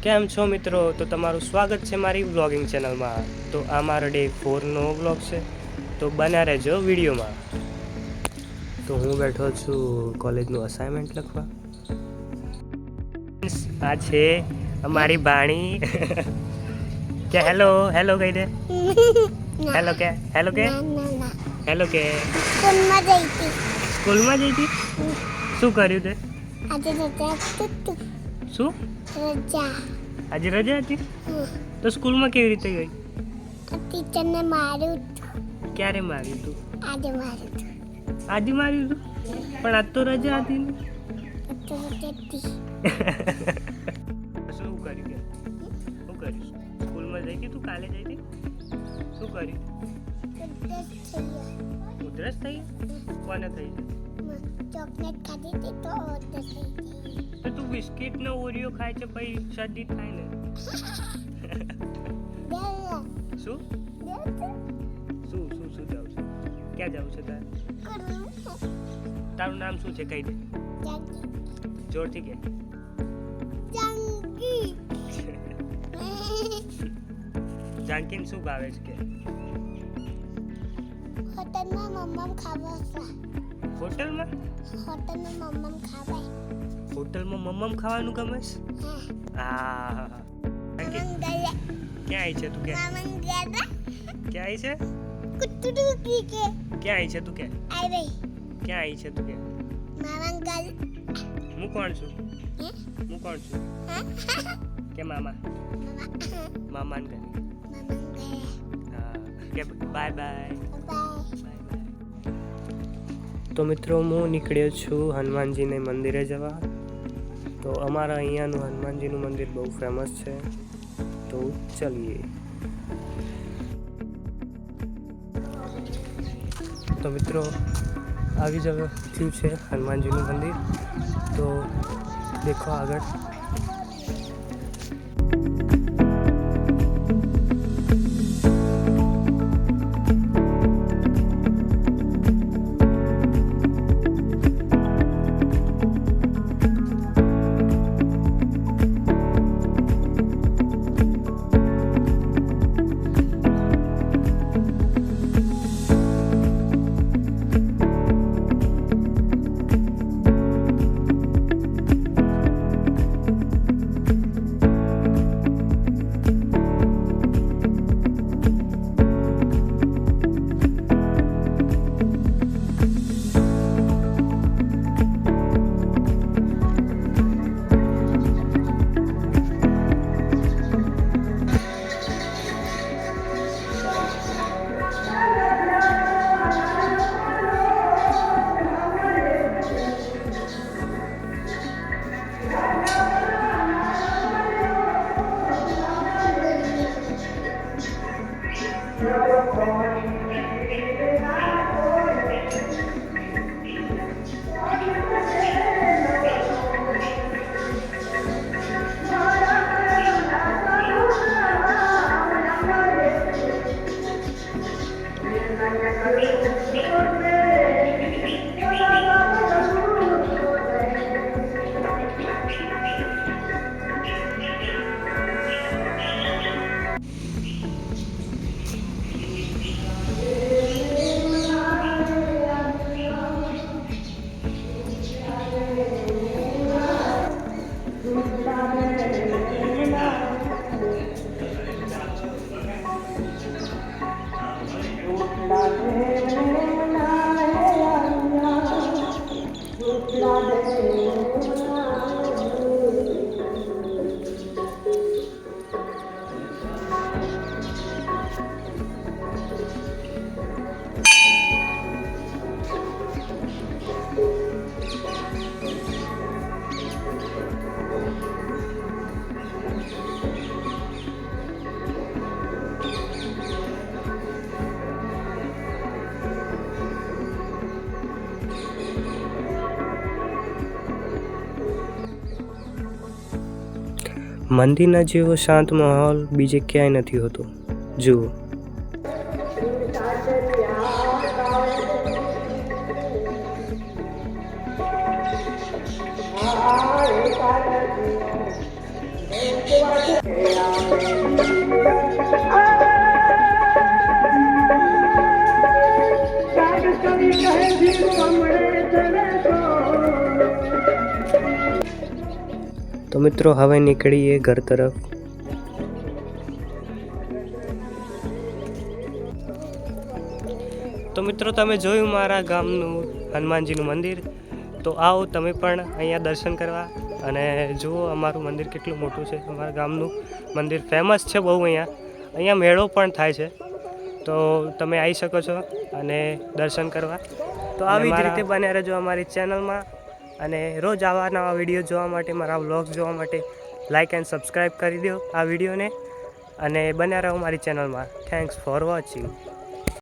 કેમ છો મિત્રો? તો તમારું સ્વાગત છે મારી વ્લોગિંગ ચેનલમાં. તો આ મારો ડે 4નો વ્લોગ છે, તો બન્યા રહેજો વિડીયોમાં. તો હું બેઠો છું કોલેજનું અસાઇનમેન્ટ લખવા. આ છે અમારી ભાણી. કે હેલો હેલો કહી દે. હેલો કે હેલો કે હેલો કે. સ્કૂલમાં જઈ હતી. શું કર્યું તે? આજે રજા હતી. શું રજા? આજે રજા હતી. તો સ્કૂલમાં કેવી રીતે ગઈ? ટીચરને માર્યું હતું. ક્યારે માર્યું તું? આજે માર્યું હતું. આજે માર્યું તું? પણ આજ તો રજા હતી ને. તો રજા હતી. શું કર્યું કે? શું કર્યું? સ્કૂલમાં જઈ હતી તું? કાલે જઈ હતી? શું કર્યું? ઉધરસ થઈ? કોને થઈ? ચોકલેટ ખાધી હતી તો ઉધરસ થઈ ગઈ. તો તું બિસ્કિટ ને ઓરિયો ખાય છે પછી શરદી થાય ને. શું શું શું શું જાવ છે? ક્યાં જાવ છે તારે? તારું નામ શું છે કહી દે. જોરથી કે. જાનકીને શું ભાવે છે કે? હોટલમાં મમ્મમ ખાવા છે. હોટલમાં મમ્મમ ખાવાય. હોટલમાં મમ્મમ ખાવાનું ગમે છે? હા. ક્યાં આવી છે તું કે? ક્યાં આવી છે? ક્યાં આવી છે તું કે? ક્યાં આવી છે તું કે? હું કોણ છું? હું કોણ છું? કે મામા? મામાને ઘરે. હા. કે બાય બાય. તો મિત્રો હું નીકળ્યો છું હનુમાનજીને મંદિરે જવા. તો અમારા અહીંયાનું હનુમાનજીનું મંદિર બહુ ફેમસ છે, તો ચલીએ. તો મિત્રો આવી જવા થયું છે હનુમાનજીનું મંદિર. તો દેખો આગળ. મંદિરના જેવો શાંત માહોલ બીજે ક્યાંય નથી હોતો. જુઓ. તો મિત્રો હવે નીકળીએ ઘર તરફ. તો મિત્રો તમે જોયું મારા ગામનું હનુમાનજીનું મંદિર. તો આવો તમે પણ અહીંયા દર્શન કરવા અને જુઓ અમારું મંદિર કેટલું મોટું છે. અમારા ગામનું મંદિર ફેમસ છે બહુ. અહીંયા મેળો પણ થાય છે. તો તમે આવી શકો છો અને દર્શન કરવા. તો આવી જ રીતે બન્યા રહેજો અમારી ચેનલમાં અને રોજ આવા નવા વિડીયો જોવા માટે, મારા વ્લોગ્સ જોવા માટે લાઇક એન્ડ સબસ્ક્રાઈબ કરી દો આ વિડીયોને અને બન્યા રહો મારી ચેનલમાં. Thanks for watching.